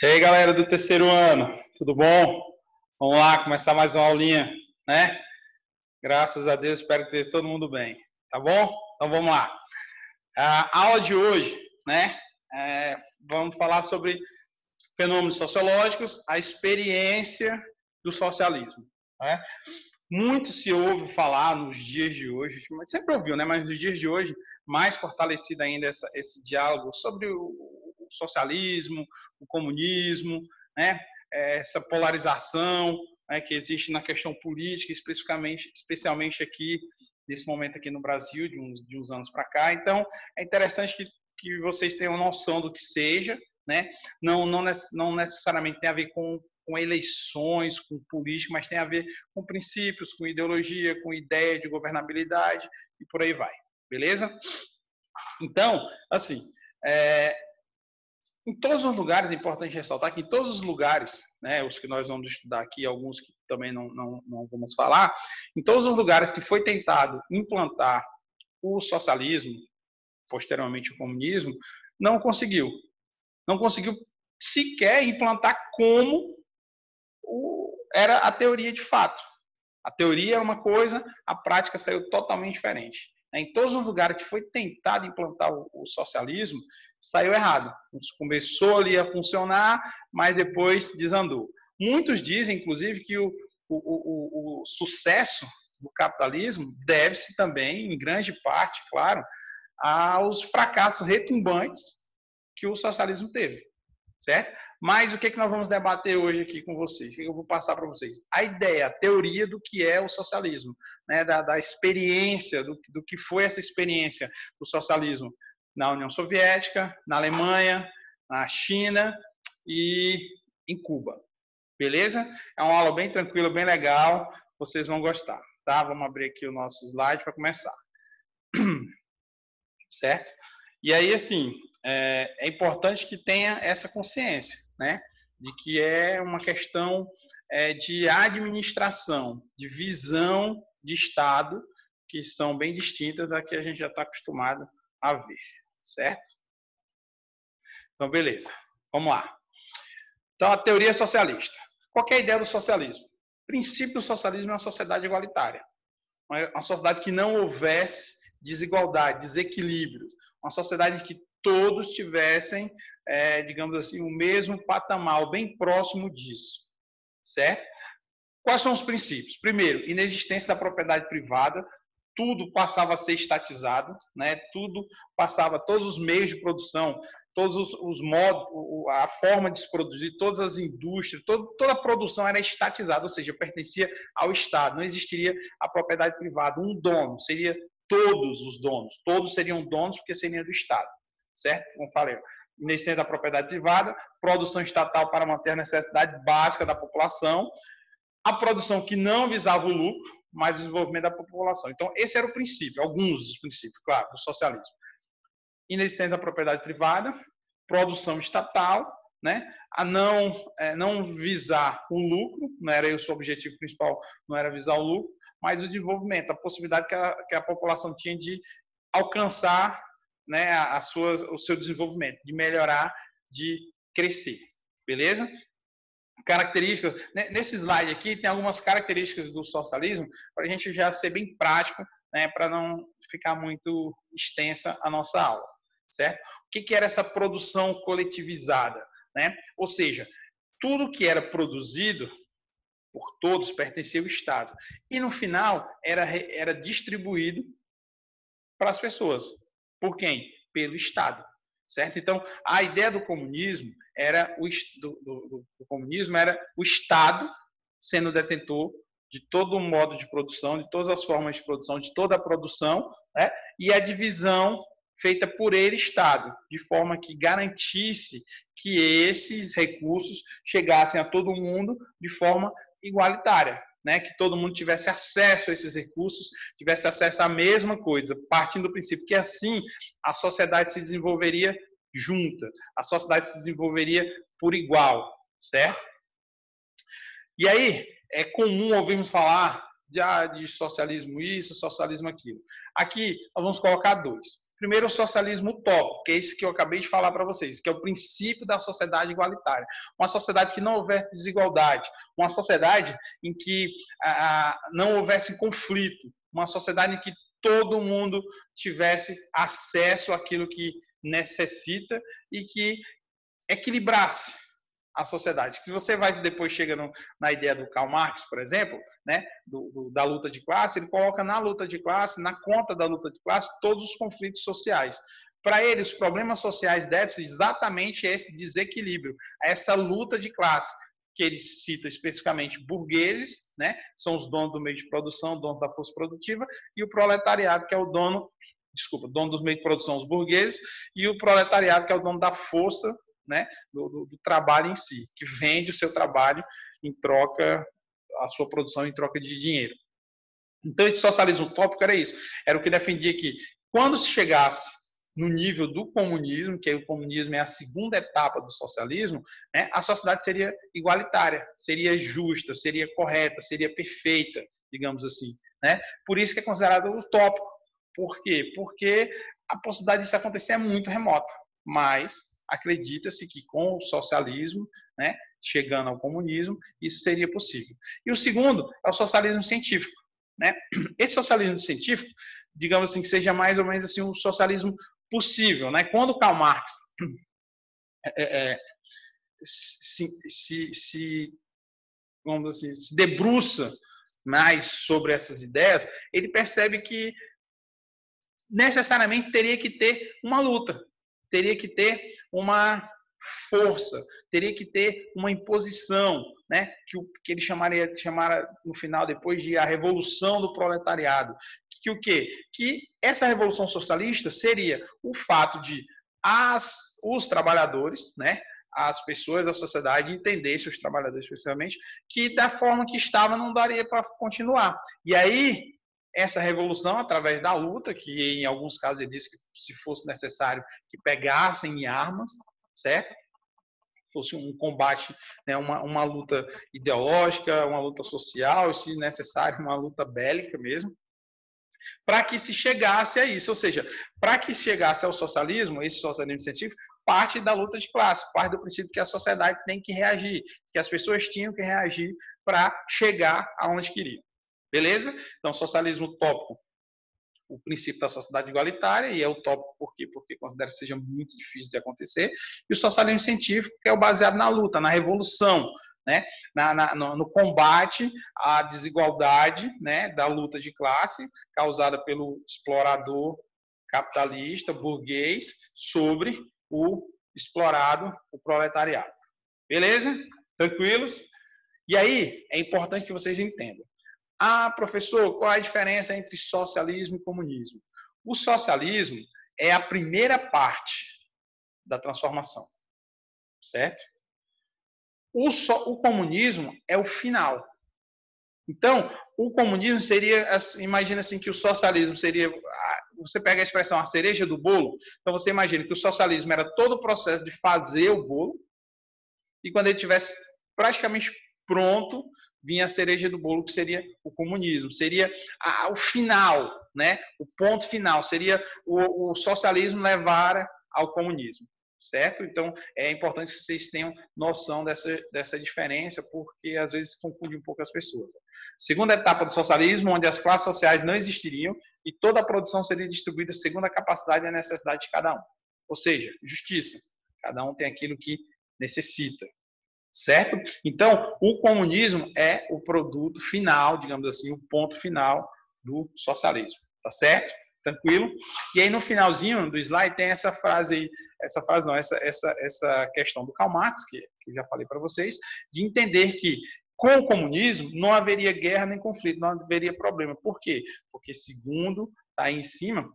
E aí, galera do terceiro ano, tudo bom? Vamos lá, começar mais uma aulinha, né? Graças a Deus, espero que esteja todo mundo bem, tá bom? Então vamos lá. A aula de hoje, né? Vamos falar sobre fenômenos sociológicos, a experiência do socialismo, né? Muito se ouve falar nos dias de hoje, mas sempre ouviu, né? Mas nos dias de hoje, mais fortalecido ainda esse diálogo sobre o socialismo, o comunismo, né? Essa polarização, né, que existe na questão política, especialmente aqui, nesse momento aqui no Brasil, de uns anos para cá. Então, é interessante que vocês tenham noção do que seja, né? Não necessariamente tem a ver com eleições, com política, mas tem a ver com princípios, com ideologia, com ideia de governabilidade e por aí vai. Beleza? Então, assim, em todos os lugares, é importante ressaltar que em todos os lugares, né, os que nós vamos estudar aqui, alguns que também não vamos falar, em todos os lugares que foi tentado implantar o socialismo, posteriormente o comunismo, não conseguiu. Não conseguiu sequer implantar como era a teoria de fato. A teoria era uma coisa, a prática saiu totalmente diferente. Em todos os lugares que foi tentado implantar o socialismo, saiu errado. Começou ali a funcionar, mas depois desandou. Muitos dizem, inclusive, que o sucesso do capitalismo deve-se também, em grande parte, claro, aos fracassos retumbantes que o socialismo teve, certo? Mas o que nós vamos debater hoje aqui com vocês? O que eu vou passar para vocês? A ideia, a teoria do que é o socialismo, né? da experiência, do que foi essa experiência do socialismo na União Soviética, na Alemanha, na China e em Cuba. Beleza? É uma aula bem tranquila, bem legal, vocês vão gostar, tá? Vamos abrir aqui o nosso slide para começar. Certo? E aí, assim, é importante que tenha essa consciência, né? De que é uma questão de administração, de visão de Estado, que são bem distintas da que a gente já está acostumado a ver, certo? Então, beleza. Vamos lá. Então, a teoria socialista. Qual é a ideia do socialismo? O princípio do socialismo é uma sociedade igualitária. Uma sociedade que não houvesse desigualdade, desequilíbrio. Uma sociedade em que todos tivessem, digamos assim, o mesmo patamar, bem próximo disso. Certo? Quais são os princípios? Primeiro, inexistência da propriedade privada, tudo passava a ser estatizado, né? Tudo passava, todos os meios de produção, todos os modos, a forma de se produzir, todas as indústrias, toda a produção era estatizada, ou seja, pertencia ao Estado, não existiria a propriedade privada, um dono, seria todos os donos, todos seriam donos porque seriam do Estado, certo? Como falei, inexistência da propriedade privada, produção estatal para manter a necessidade básica da população, a produção que não visava o lucro, mas o desenvolvimento da população. Então, esse era o princípio, alguns dos princípios, claro, do socialismo. Inexistência da propriedade privada, produção estatal, né? A não visar o lucro, não era o seu objetivo principal, não era visar o lucro, mas o desenvolvimento, a possibilidade que a população tinha de alcançar, né, o seu desenvolvimento, de melhorar, de crescer, beleza? Características, nesse slide aqui tem algumas características do socialismo para a gente já ser bem prático, né, para não ficar muito extensa a nossa aula, certo? O que era essa produção coletivizada, né? Ou seja, tudo que era produzido por todos pertencia ao Estado e no final era distribuído para as pessoas. Por quem? Pelo Estado. Certo? Então, a ideia do comunismo era do comunismo era o Estado sendo detentor de todo o modo de produção, de todas as formas de produção, de toda a produção, né? E a divisão feita por ele, Estado, de forma que garantisse que esses recursos chegassem a todo mundo de forma igualitária. Né, que todo mundo tivesse acesso a esses recursos, tivesse acesso à mesma coisa, partindo do princípio que assim a sociedade se desenvolveria junta, a sociedade se desenvolveria por igual, certo? E aí, é comum ouvirmos falar de socialismo isso, socialismo aquilo. Aqui, nós vamos colocar dois. Primeiro, o socialismo utópico, que é esse que eu acabei de falar para vocês, que é o princípio da sociedade igualitária. Uma sociedade que não houvesse desigualdade, uma sociedade em que não houvesse conflito, uma sociedade em que todo mundo tivesse acesso àquilo que necessita e que equilibrasse a sociedade. Se você vai depois chega na ideia do Karl Marx, por exemplo, né, da luta de classe, ele coloca na luta de classe, na conta da luta de classe, todos os conflitos sociais. Para ele, os problemas sociais devem-se exatamente a esse desequilíbrio, a essa luta de classe, que ele cita especificamente burgueses, né, são os donos do meio de produção, donos da força produtiva, e o proletariado, que é o dono dos meios de produção, os burgueses, e o proletariado, que é o dono da força, né, do trabalho em si, que vende o seu trabalho em troca, a sua produção em troca de dinheiro. Então, esse socialismo utópico era isso. Era o que defendia que, quando se chegasse no nível do comunismo, que o comunismo é a segunda etapa do socialismo, né, a sociedade seria igualitária, seria justa, seria correta, seria perfeita, digamos assim. Né? Por isso que é considerado utópico. Por quê? Porque a possibilidade disso acontecer é muito remota, mas acredita-se que com o socialismo, né, chegando ao comunismo, isso seria possível. E o segundo é o socialismo científico. Né? Esse socialismo científico, digamos assim, que seja mais ou menos assim, um socialismo possível. Né? Quando Karl Marx vamos assim, se debruça mais sobre essas ideias, ele percebe que necessariamente teria que ter uma luta, teria que ter uma força, teria que ter uma imposição, né? que ele chamara no final, depois de a revolução do proletariado. Que o quê? Que essa revolução socialista seria o fato de os trabalhadores, né? As pessoas da sociedade entendessem, os trabalhadores especialmente, que da forma que estava não daria para continuar. E aí, essa revolução, através da luta, que em alguns casos ele disse que se fosse necessário que pegassem em armas, certo? Fosse um combate, né, uma luta ideológica, uma luta social, e se necessário, uma luta bélica mesmo, para que se chegasse a isso. Ou seja, para que chegasse ao socialismo, esse socialismo científico, parte da luta de classe, parte do princípio que a sociedade tem que reagir, que as pessoas tinham que reagir para chegar aonde queriam. Beleza? Então, socialismo utópico, o princípio da sociedade igualitária, e é utópico por quê? Porque considera que seja muito difícil de acontecer, e o socialismo científico, que é o baseado na luta, na revolução, né? no combate à desigualdade, né? Da luta de classe causada pelo explorador capitalista, burguês, sobre o explorado, o proletariado. Beleza? Tranquilos? E aí, é importante que vocês entendam. Ah, professor, qual é a diferença entre socialismo e comunismo? O socialismo é a primeira parte da transformação, certo? O comunismo é o final. Então, o comunismo seria, imagina assim que o socialismo seria, você pega a expressão a cereja do bolo, então você imagina que o socialismo era todo o processo de fazer o bolo, e quando ele estivesse praticamente pronto, vinha a cereja do bolo, que seria o comunismo. Seria o final, né? O ponto final. Seria o socialismo levar ao comunismo. Certo? Então, é importante que vocês tenham noção dessa diferença, porque às vezes confunde um pouco as pessoas. Segunda etapa do socialismo, onde as classes sociais não existiriam e toda a produção seria distribuída segundo a capacidade e a necessidade de cada um. Ou seja, justiça. Cada um tem aquilo que necessita. Certo? Então, o comunismo é o produto final, digamos assim, o ponto final do socialismo. Tá certo? Tranquilo? E aí, no finalzinho do slide, tem essa frase aí, essa questão do Karl Marx, que eu já falei para vocês, de entender que com o comunismo não haveria guerra nem conflito, não haveria problema. Por quê? Porque, segundo está aí em cima,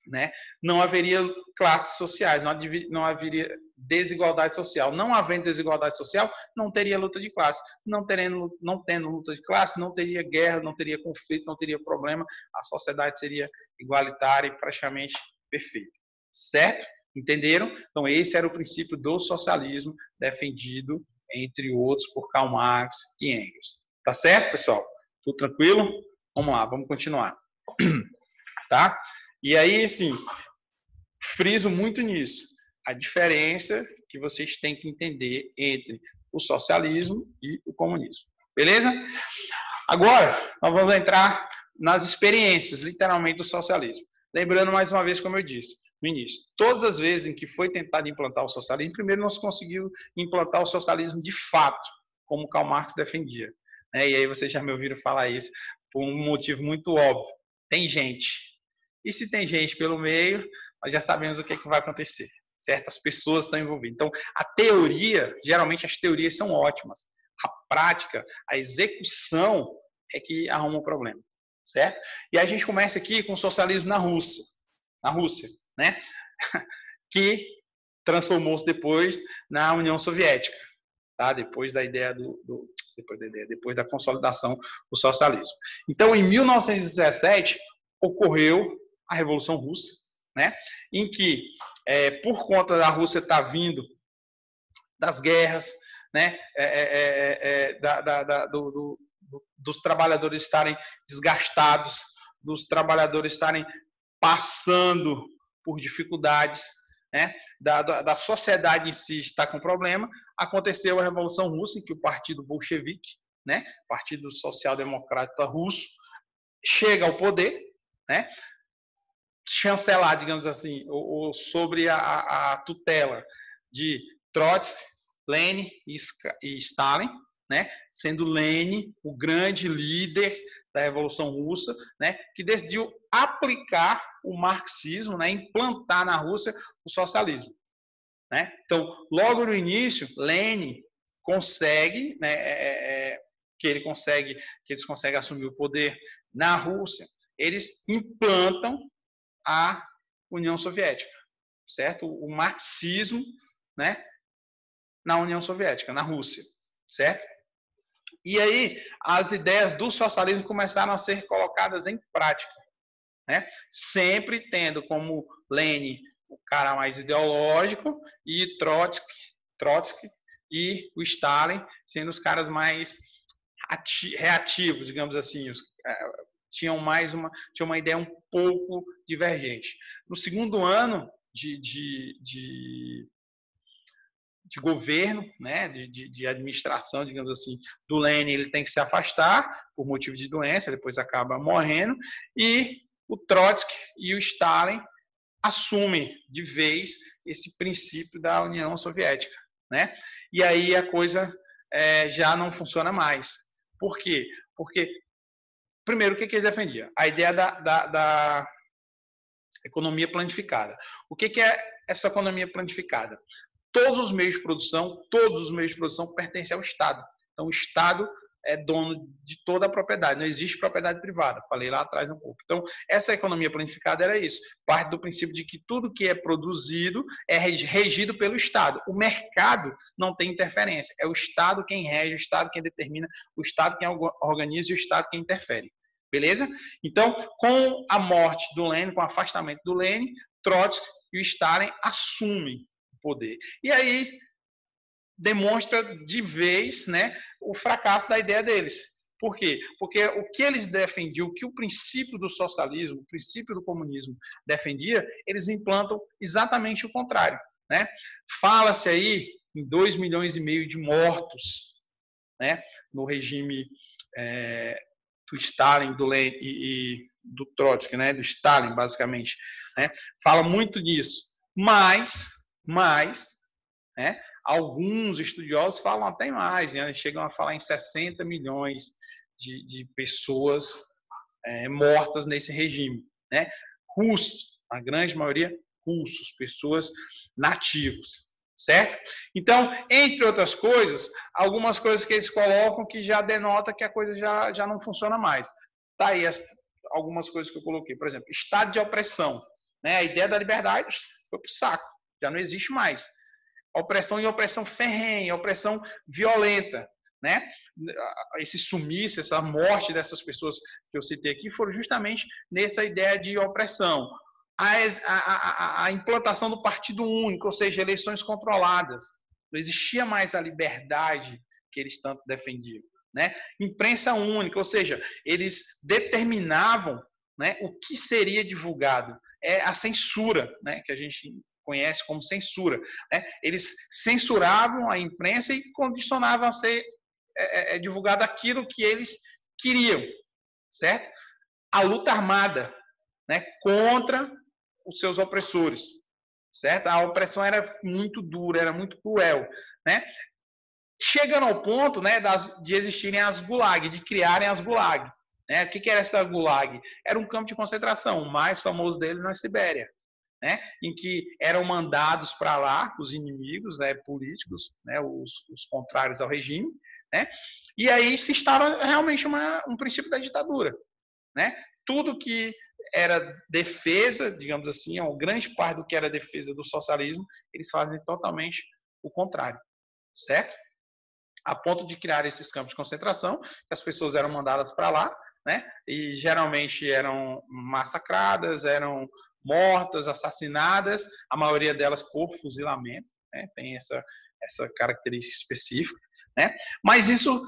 né, não haveria classes sociais, não haveria desigualdade social. Não havendo desigualdade social, não teria luta de classe. Não tendo luta de classe, não teria guerra, não teria conflito, não teria problema. A sociedade seria igualitária e praticamente perfeita. Certo? Entenderam? Então, esse era o princípio do socialismo defendido, entre outros, por Karl Marx e Engels. Tá certo, pessoal? Tudo tranquilo? Vamos lá, vamos continuar. Tá? E aí, assim, friso muito nisso. A diferença que vocês têm que entender entre o socialismo e o comunismo. Beleza? Agora, nós vamos entrar nas experiências, literalmente, do socialismo. Lembrando, mais uma vez, como eu disse no início, todas as vezes em que foi tentado implantar o socialismo, primeiro não se conseguiu implantar o socialismo de fato, como Karl Marx defendia. E aí vocês já me ouviram falar isso por um motivo muito óbvio. Tem gente. E se tem gente pelo meio, nós já sabemos o que vai acontecer. Certas pessoas estão envolvidas. Então, a teoria, geralmente as teorias são ótimas. A prática, a execução é que arruma o problema. Certo? E a gente começa aqui com o socialismo na Rússia. Na Rússia, né? Que transformou-se depois na União Soviética. Tá? Depois da consolidação do socialismo. Então, em 1917, ocorreu a Revolução Russa, né? Em que, por conta da Rússia estar vindo das guerras, né? Dos trabalhadores estarem desgastados, dos trabalhadores estarem passando por dificuldades, né? Da sociedade em si está com problema, aconteceu a Revolução Russa, em que o Partido Bolchevique, né? Partido Social Democrata Russo, chega ao poder, né? Chancelar, digamos assim, ou sobre a tutela de Trotsky, Lenin e Stalin, né? Sendo Lenin o grande líder da Revolução Russa, né? Que decidiu aplicar o marxismo, né? Implantar na Rússia o socialismo, né? Então, logo no início, Lenin consegue, né? Que eles conseguem assumir o poder na Rússia, eles implantam a União Soviética, certo? O marxismo, né? Na União Soviética, na Rússia, certo? E aí, as ideias do socialismo começaram a ser colocadas em prática, né? Sempre tendo como Lenin o cara mais ideológico e Trotsky e o Stalin sendo os caras mais reativos, digamos assim, tinham uma ideia um pouco divergente. No segundo ano de governo, né, de administração, digamos assim, do Lenin, ele tem que se afastar por motivo de doença, depois acaba morrendo, e o Trotsky e o Stalin assumem de vez esse princípio da União Soviética, né? E aí a coisa já não funciona mais. Por quê? Porque, primeiro, o que eles defendiam? A ideia da economia planificada. O que é essa economia planificada? Todos os meios de produção pertencem ao Estado. Então, o Estado é dono de toda a propriedade, não existe propriedade privada. Falei lá atrás um pouco. Então, essa economia planificada era isso. Parte do princípio de que tudo que é produzido é regido pelo Estado. O mercado não tem interferência. É o Estado quem rege, o Estado quem determina, o Estado quem organiza e o Estado quem interfere. Beleza? Então, com a morte do Lenin, com o afastamento do Lenin, Trotsky e o Stalin assumem poder. E aí demonstra de vez, né, o fracasso da ideia deles. Por quê? Porque o que eles defendiam, o que o princípio do socialismo, o princípio do comunismo defendia, eles implantam exatamente o contrário, né? Fala-se aí em 2,5 milhões de mortos, né, no regime do Stalin, do Lenin e do Trotsky, né, do Stalin, basicamente, né? Fala muito disso. Mas, né, alguns estudiosos falam até mais, né, chegam a falar em 60 milhões de pessoas mortas nesse regime, né? Russos, a grande maioria russos, pessoas nativos, certo? Então, entre outras coisas, algumas coisas que eles colocam que já denota que a coisa já não funciona mais. Tá aí algumas coisas que eu coloquei, por exemplo, estado de opressão, né? A ideia da liberdade foi pro saco, já não existe mais. Opressão e opressão ferrenha, opressão violenta, né? Esse sumiço, essa morte dessas pessoas que eu citei aqui foram justamente nessa ideia de opressão. A implantação do partido único, ou seja, eleições controladas. Não existia mais a liberdade que eles tanto defendiam, né? Imprensa única, ou seja, eles determinavam, né, o que seria divulgado. é a censura, né, que a gente conhece como censura. Né? Eles censuravam a imprensa e condicionavam a ser divulgado aquilo que eles queriam, certo? A luta armada, né, contra os seus opressores, certo? A opressão era muito dura, era muito cruel, né? Chegando ao ponto, né, de existirem as gulag, de criarem as gulag. Né? O que era essa gulag? Era um campo de concentração, o mais famoso dele na Sibéria, né? Em que eram mandados para lá os inimigos, né, políticos, né, os contrários ao regime, né? E aí se instala realmente um princípio da ditadura, né? Tudo que era defesa, digamos assim, uma grande parte do que era defesa do socialismo, eles fazem totalmente o contrário, certo? A ponto de criar esses campos de concentração, que as pessoas eram mandadas para lá, né? E geralmente eram massacradas, eram mortas, assassinadas, a maioria delas por fuzilamento, né? Tem essa característica específica, né? Mas isso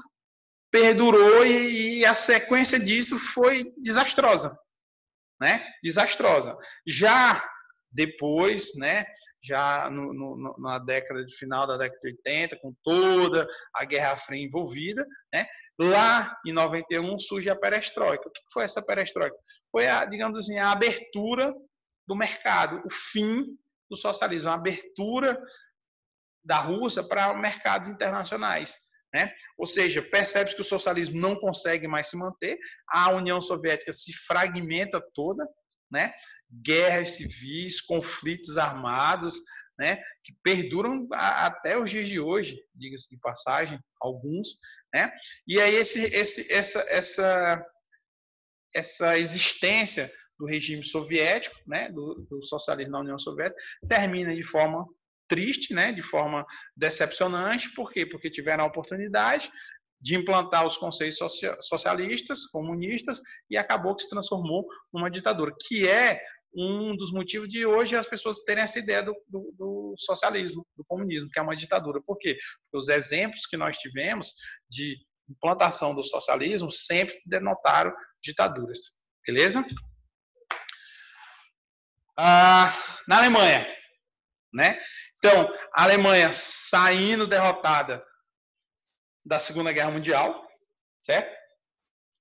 perdurou e a sequência disso foi desastrosa, né? Desastrosa. Já depois, né? Já na década de final da década de 80, com toda a Guerra Fria envolvida, né? Lá em 91 surge a perestroika. O que foi essa perestroika? Foi digamos assim, a abertura do mercado, o fim do socialismo, a abertura da Rússia para mercados internacionais. Né? Ou seja, percebe-se que o socialismo não consegue mais se manter, a União Soviética se fragmenta toda, né? Guerras civis, conflitos armados, né? Que perduram até os dias de hoje, diga-se de passagem, alguns. Né? E aí essa existência do regime soviético, né? do socialismo na União Soviética, termina de forma triste, né, de forma decepcionante. Por quê? Porque tiveram a oportunidade de implantar os conceitos socialistas, comunistas, e acabou que se transformou numa ditadura, que é um dos motivos de hoje as pessoas terem essa ideia do socialismo, do comunismo, que é uma ditadura. Por quê? Porque os exemplos que nós tivemos de implantação do socialismo sempre denotaram ditaduras. Beleza? Na Alemanha, né? Então, a Alemanha saindo derrotada da Segunda Guerra Mundial, certo?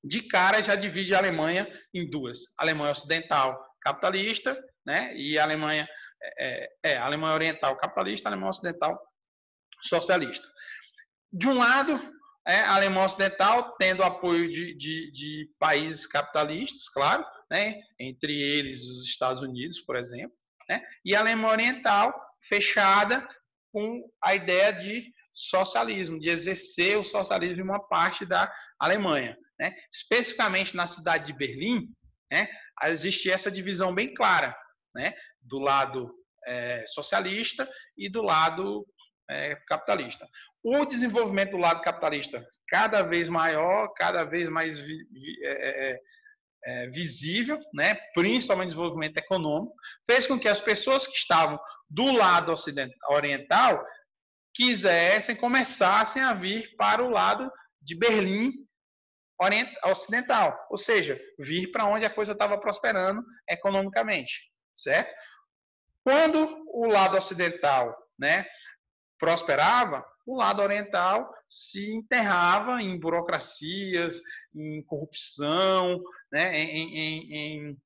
De cara já divide a Alemanha em duas: a Alemanha Ocidental capitalista, né? E a Alemanha a Alemanha Oriental capitalista, a Alemanha Ocidental socialista. De um lado, a Alemanha Ocidental tendo apoio de países capitalistas, claro, né? Entre eles os Estados Unidos, por exemplo, né? E a Alemanha Oriental fechada com a ideia de socialismo, de exercer o socialismo em uma parte da Alemanha. Né? Especificamente na cidade de Berlim, né, existe essa divisão bem clara, né, do lado socialista e do lado capitalista. O desenvolvimento do lado capitalista cada vez maior, cada vez mais visível, né, principalmente o desenvolvimento econômico, fez com que as pessoas que estavam do lado oriental começassem a vir para o lado de Berlim ocidental, ou seja, vir para onde a coisa estava prosperando economicamente, certo? Quando o lado ocidental, né, prosperava, o lado oriental se enterrava em burocracias, em corrupção, né, em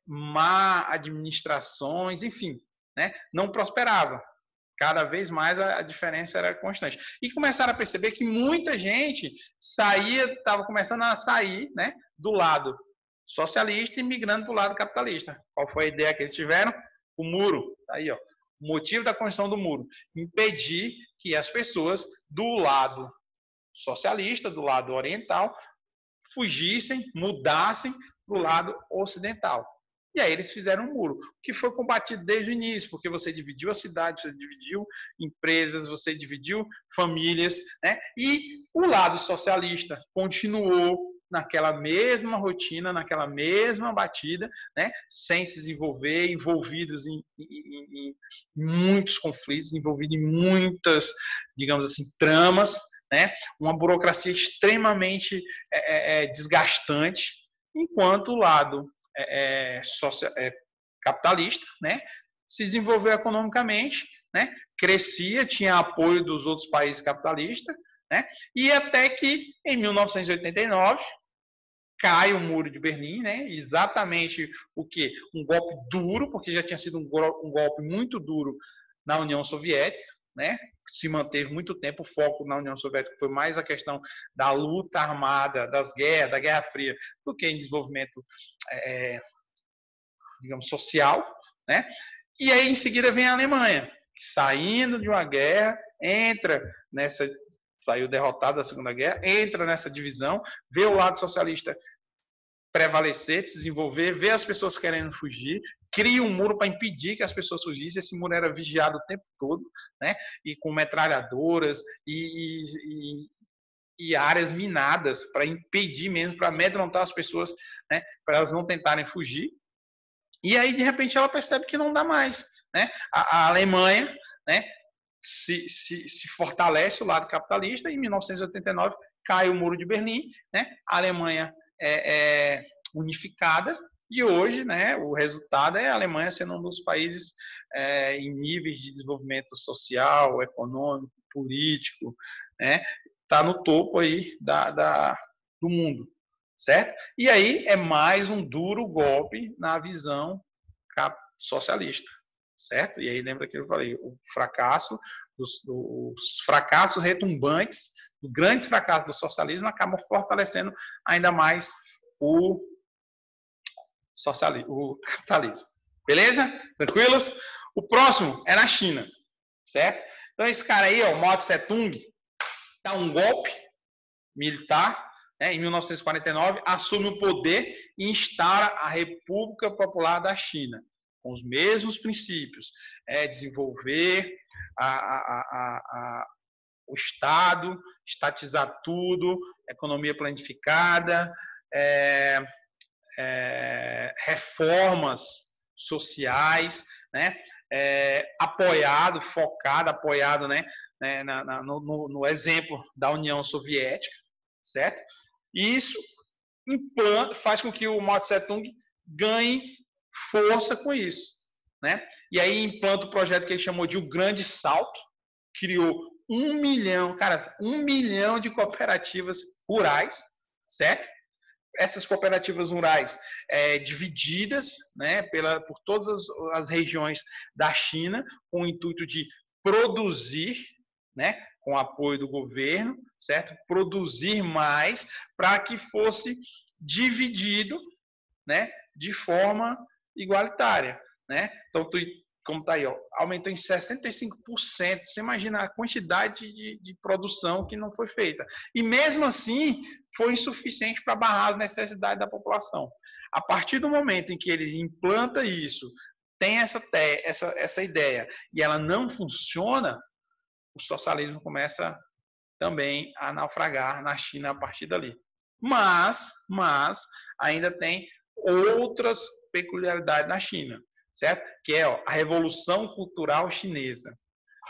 má administrações, enfim, né, não prosperava. Cada vez mais a diferença era constante. E começaram a perceber que muita gente estava começando a sair, né, do lado socialista e migrando para o lado capitalista. Qual foi a ideia que eles tiveram? O muro. Aí, ó. O motivo da construção do muro: impedir que as pessoas do lado socialista, do lado oriental, fugissem, mudassem para o lado ocidental. E aí eles fizeram um muro, que foi combatido desde o início, porque você dividiu a cidade, você dividiu empresas, você dividiu famílias, né? E o lado socialista continuou naquela mesma rotina, naquela mesma batida, né? Sem se desenvolver, envolvidos em muitos conflitos, envolvidos em muitas, digamos assim, tramas, né? Uma burocracia extremamente desgastante, enquanto o lado capitalista, né? Se desenvolveu economicamente, né? Crescia, tinha apoio dos outros países capitalistas, né? E até que, em 1989, cai o Muro de Berlim, né? Exatamente o que? Um golpe duro, porque já tinha sido um golpe muito duro na União Soviética, né? Se manteve muito tempo, o foco na União Soviética foi mais a questão da luta armada, das guerras, da Guerra Fria, do que em desenvolvimento, digamos, social, né? E aí, em seguida, vem a Alemanha, saindo de uma guerra, entra nessa, saiu derrotada da Segunda Guerra, entra nessa divisão, vê o lado socialista prevalecer, se desenvolver, vê as pessoas querendo fugir, cria um muro para impedir que as pessoas fugissem. Esse muro era vigiado o tempo todo, né? E com metralhadoras e áreas minadas para impedir mesmo, para amedrontar as pessoas, né? Para elas não tentarem fugir. E aí, de repente, ela percebe que não dá mais, né? A Alemanha, né? Se fortalece o lado capitalista. Em 1989 cai o Muro de Berlim, né? A Alemanha é unificada e hoje, né? O resultado é a Alemanha sendo um dos países em níveis de desenvolvimento social, econômico, político, né? Está no topo aí do mundo, certo? E aí é mais um duro golpe na visão socialista, certo? E aí lembra que eu falei, o fracasso, os fracassos retumbantes, os grandes fracassos do socialismo acabam fortalecendo ainda mais o capitalismo. Beleza? Tranquilos? O próximo é na China, certo? Então esse cara aí, ó, o Mao Tse Tung, dá um golpe militar, né, em 1949, assume o poder e instaura a República Popular da China, com os mesmos princípios, desenvolver o Estado, estatizar tudo, economia planificada, reformas sociais, né, apoiado, né, no exemplo da União Soviética, certo? E isso faz com que o Mao Tse Tung ganhe força com isso, né? E aí implanta o projeto que ele chamou de O Grande Salto, criou 1 milhão, cara, 1 milhão de cooperativas rurais, certo? Essas cooperativas rurais divididas, né, por todas as regiões da China, com o intuito de produzir, né, com apoio do governo, certo? Produzir mais para que fosse dividido, né, de forma igualitária, né? Então, como está aí, ó, aumentou em 65%. Você imagina a quantidade de produção que não foi feita. E mesmo assim, foi insuficiente para barrar as necessidades da população. A partir do momento em que ele implanta isso, tem essa ideia, e ela não funciona, o socialismo começa também a naufragar na China a partir dali. Mas ainda tem outras peculiaridades na China, certo? Que é a Revolução Cultural Chinesa,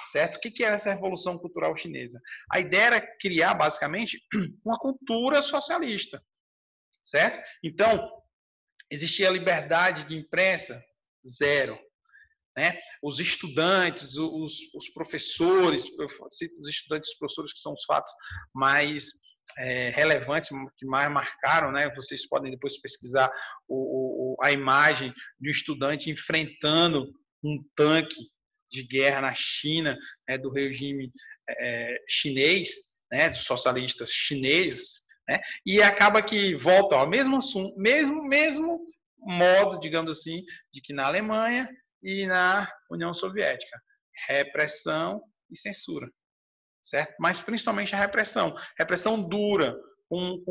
certo? O que era essa Revolução Cultural Chinesa? A ideia era criar, basicamente, uma cultura socialista, certo? Então, existia liberdade de imprensa? Zero. Né? Os estudantes, os professores, eu cito os estudantes e os professores que são os fatos mais relevantes, que mais marcaram, né? Vocês podem depois pesquisar a imagem de um estudante enfrentando um tanque de guerra na China, né, do regime chinês, né, dos socialistas chineses, né? E acaba que volta ao mesmo assunto, mesmo modo, digamos assim, de que na Alemanha e na União Soviética, repressão e censura, certo? Mas principalmente a repressão dura, com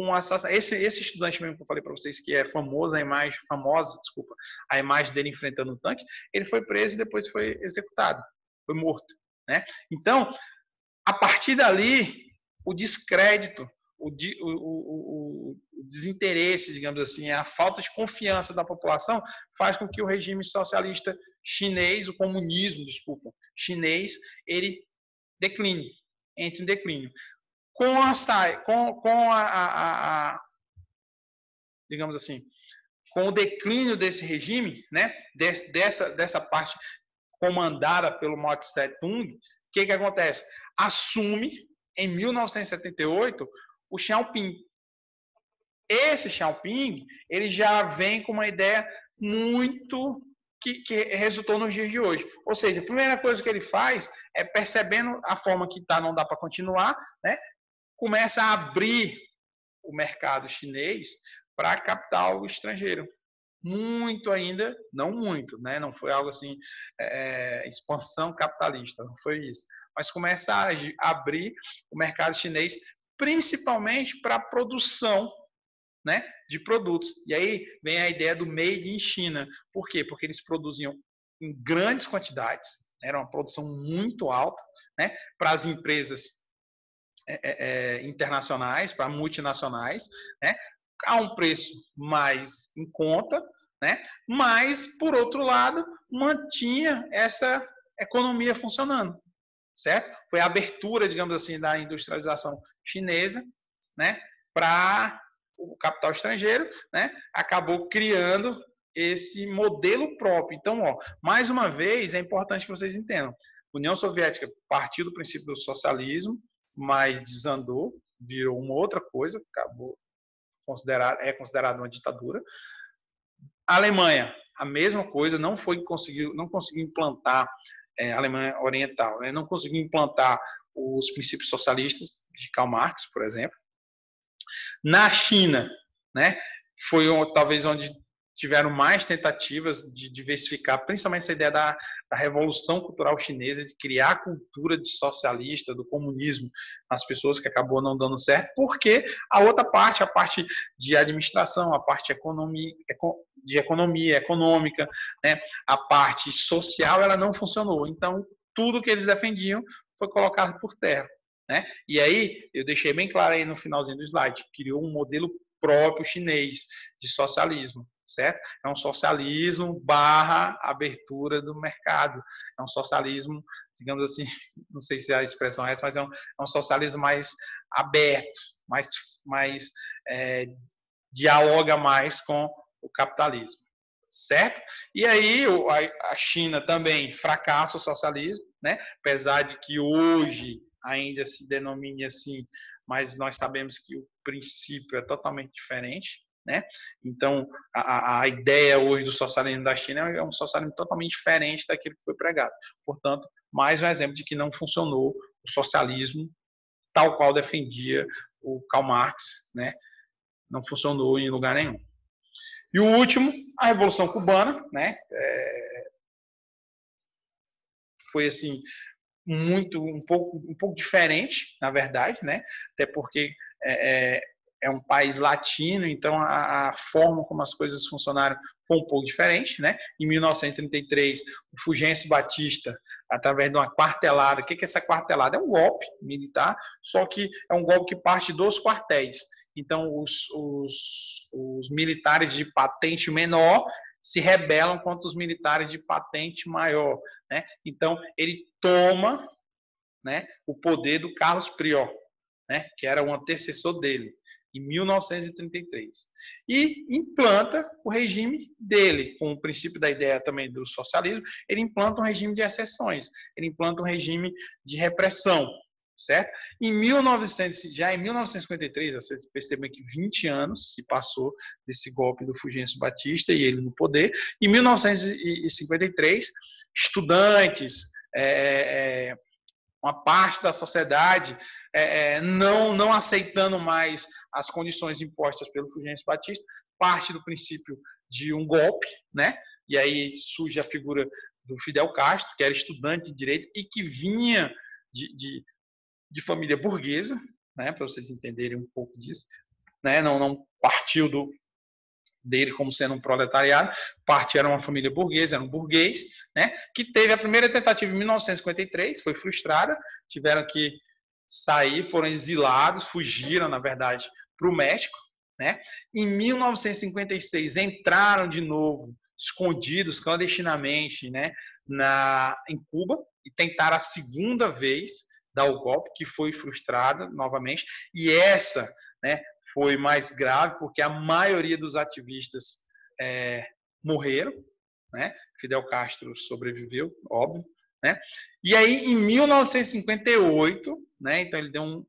esse estudante mesmo que eu falei para vocês que é famoso, a imagem dele enfrentando um tanque, ele foi preso e depois foi executado, foi morto, né? Então, a partir dali, o descrédito, o desinteresse, digamos assim, a falta de confiança da população faz com que o regime socialista chinês, o comunismo, chinês, ele decline, entre em declínio. Com digamos assim, com o declínio desse regime, né, dessa parte comandada pelo Mao Tse-tung, o que acontece? Assume, em 1978, o Xiaoping. Esse Xiaoping, ele já vem com uma ideia muito que resultou nos dias de hoje. Ou seja, a primeira coisa que ele faz é, percebendo a forma que está, não dá para continuar, né, começa a abrir o mercado chinês para capital estrangeiro. Muito ainda, não muito, né? Não foi algo assim, expansão capitalista, não foi isso. Mas começa a abrir o mercado chinês, principalmente para a produção, né, de produtos. E aí vem a ideia do Made in China. Por quê? Porque eles produziam em grandes quantidades, era uma produção muito alta, né, para as empresas internacionais, para multinacionais, né, a um preço mais em conta, né, mas, por outro lado, mantinha essa economia funcionando, certo? Foi a abertura, digamos assim, da industrialização chinesa, né, para o capital estrangeiro, né, acabou criando esse modelo próprio. Então, ó, mais uma vez, é importante que vocês entendam. A União Soviética partiu do princípio do socialismo, mas desandou, virou uma outra coisa, acabou considerado uma ditadura. A Alemanha, a mesma coisa, não conseguiu implantar, a Alemanha Oriental, né, não conseguiu implantar os princípios socialistas de Karl Marx, por exemplo. Na China, né, foi talvez onde tiveram mais tentativas de diversificar, principalmente essa ideia da revolução cultural chinesa, de criar a cultura de socialista, do comunismo nas pessoas, que acabou não dando certo, porque a outra parte, a parte de administração, a parte de economia econômica, né, a parte social, ela não funcionou. Então, tudo que eles defendiam foi colocado por terra, né? E aí, eu deixei bem claro aí no finalzinho do slide, criou um modelo próprio chinês de socialismo, certo? É um socialismo barra abertura do mercado. É um socialismo, digamos assim, não sei se a expressão é essa, mas é um socialismo mais aberto, mais dialoga mais com o capitalismo, certo? E aí a China também fracassa o socialismo, né? Apesar de que hoje ainda se denomine assim, mas nós sabemos que o princípio é totalmente diferente, né? Então, a ideia hoje do socialismo da China é um socialismo totalmente diferente daquilo que foi pregado. Portanto, mais um exemplo de que não funcionou o socialismo tal qual defendia o Karl Marx, né? Não funcionou em lugar nenhum. E o último, a Revolução Cubana, né? Foi assim um pouco diferente, na verdade, né? Até porque é um país latino, então a forma como as coisas funcionaram foi um pouco diferente, né? Em 1933, o Fulgêncio Batista, através de uma quartelada, o que é essa quartelada? É um golpe militar, só que é um golpe que parte dos quartéis. Então, os militares de patente menor se rebelam contra os militares de patente maior, né? Então, ele toma, né, o poder do Carlos Prior, né, que era o antecessor dele, em 1933. E implanta o regime dele, com o princípio da ideia também do socialismo, ele implanta um regime de exceções, ele implanta um regime de repressão, certo? Já em 1953, vocês percebem que 20 anos se passou desse golpe do Fulgêncio Batista e ele no poder. Em 1953, estudantes, uma parte da sociedade não aceitando mais as condições impostas pelo Fulgêncio Batista, parte do princípio de um golpe, né? E aí surge a figura do Fidel Castro, que era estudante de direito e que vinha de família burguesa, né? Para vocês entenderem um pouco disso, né? Não partiu dele como sendo um proletariado, parte era uma família burguesa, era um burguês, né, que teve a primeira tentativa em 1953, foi frustrada, tiveram que sair, foram exilados, fugiram, na verdade, para o México, né? Em 1956 entraram de novo, escondidos clandestinamente, né, em Cuba, e tentaram a segunda vez dar o golpe, que foi frustrada novamente, e essa, né, foi mais grave, porque a maioria dos ativistas morreram, né? Fidel Castro sobreviveu, óbvio, né? E aí, em 1958, né? Então ele deu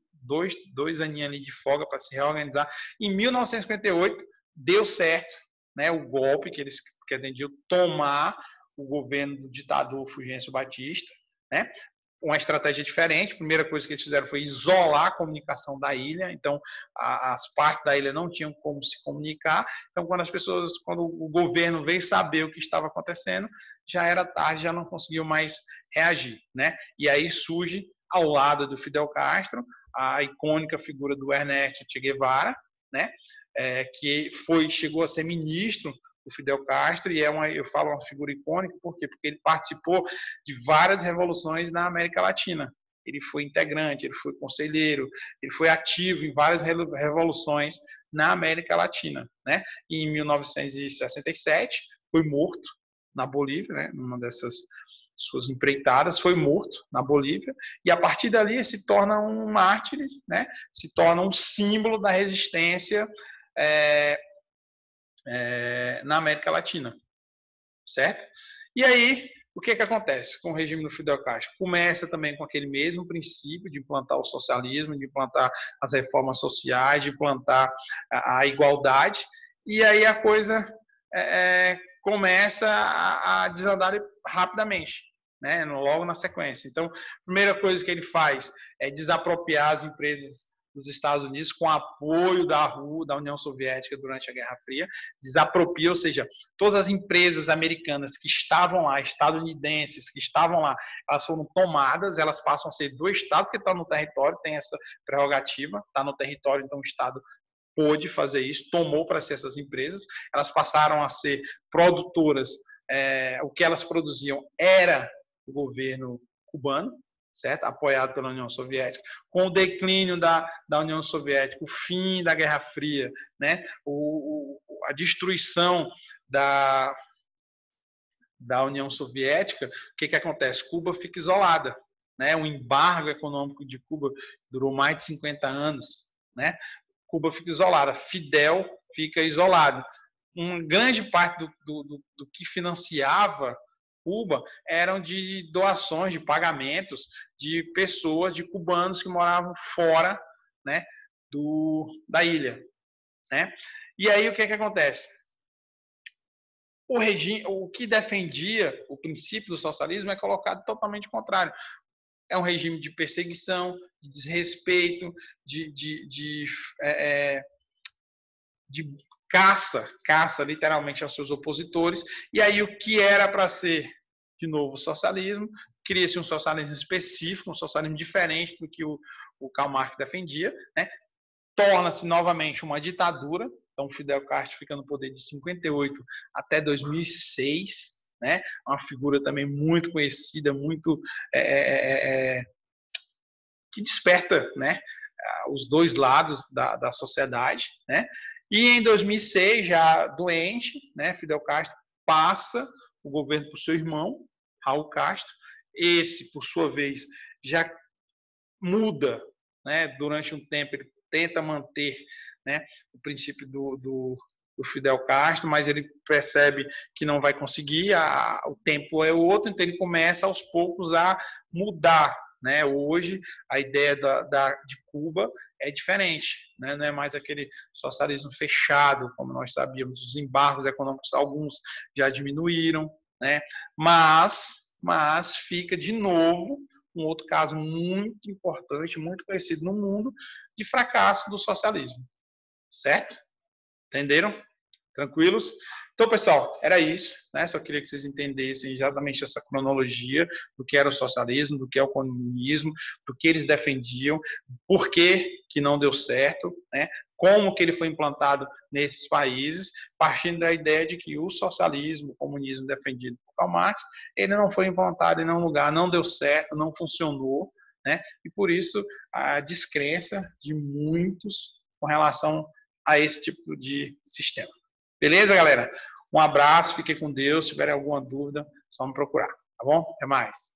dois aninhos ali de folga para se reorganizar. Em 1958 deu certo, né? O golpe que eles pretendiam tomar o governo do ditador Fulgêncio Batista, né? Uma estratégia diferente. A primeira coisa que eles fizeram foi isolar a comunicação da ilha. Então, as partes da ilha não tinham como se comunicar. Então, quando o governo veio saber o que estava acontecendo, já era tarde, já não conseguiu mais reagir, né? E aí surge, ao lado do Fidel Castro, a icônica figura do Ernesto Che Guevara, né? Que chegou a ser ministro do Fidel Castro, e eu falo uma figura icônica, por quê? Porque ele participou de várias revoluções na América Latina. Ele foi integrante, ele foi conselheiro, ele foi ativo em várias revoluções na América Latina, né? E em 1967 foi morto na Bolívia, né? Numa dessas suas empreitadas, foi morto na Bolívia, e a partir dali se torna um mártir, né? Se torna um símbolo da resistência na América Latina, certo? E aí, o que acontece com o regime do Fidel Castro? Começa também com aquele mesmo princípio de implantar o socialismo, de implantar as reformas sociais, de implantar a igualdade, e aí a coisa começa a desandar rapidamente, né? Logo na sequência. Então, a primeira coisa que ele faz é desapropriar as empresas dos Estados Unidos com apoio da União Soviética durante a Guerra Fria, desapropria, ou seja, todas as empresas americanas que estavam lá, estadunidenses que estavam lá, elas foram tomadas, elas passam a ser do Estado, porque está no território, tem essa prerrogativa, está no território, então o Estado pôde fazer isso, tomou para si essas empresas, elas passaram a ser produtoras, o que elas produziam era o governo cubano, certo? Apoiado pela União Soviética. Com o declínio da União Soviética, o fim da Guerra Fria, né? A destruição da União Soviética, o que acontece? Cuba fica isolada, né? O embargo econômico de Cuba durou mais de 50 anos, né? Cuba fica isolada, Fidel fica isolado. Uma grande parte do que financiava Cuba eram de doações, de pagamentos de pessoas, de cubanos que moravam fora, né, da ilha, né? E aí o que acontece? O que defendia o princípio do socialismo é colocado totalmente contrário. É um regime de perseguição, de desrespeito, de caça literalmente aos seus opositores, e aí o que era para ser, de novo, socialismo, cria-se um socialismo específico, um socialismo diferente do que o Karl Marx defendia, né? Torna-se novamente uma ditadura, então Fidel Castro fica no poder de 58 até 2006, né? Uma figura também muito conhecida, muito que desperta, né, os dois lados da sociedade, né? E em 2006, já doente, né, Fidel Castro passa o governo para o seu irmão, Raul Castro. Esse, por sua vez, já muda, né, durante um tempo, ele tenta manter, né, o princípio do Fidel Castro, mas ele percebe que não vai conseguir, o tempo é outro, então ele começa aos poucos a mudar, né? Hoje a ideia de Cuba é diferente, né? Não é mais aquele socialismo fechado, como nós sabíamos, os embargos econômicos, alguns já diminuíram, né? Mas fica de novo um outro caso muito importante, muito conhecido no mundo, de fracasso do socialismo, certo? Entenderam? Tranquilos? Então, pessoal, era isso, né? Só queria que vocês entendessem exatamente essa cronologia do que era o socialismo, do que é o comunismo, do que eles defendiam, por que não deu certo, né? Como que ele foi implantado nesses países, partindo da ideia de que o socialismo, o comunismo defendido por Karl Marx, ele não foi implantado em nenhum lugar, não deu certo, não funcionou, né? E por isso a descrença de muitos com relação a esse tipo de sistema. Beleza, galera? Um abraço, fiquem com Deus. Se tiverem alguma dúvida, só me procurar, tá bom? Até mais.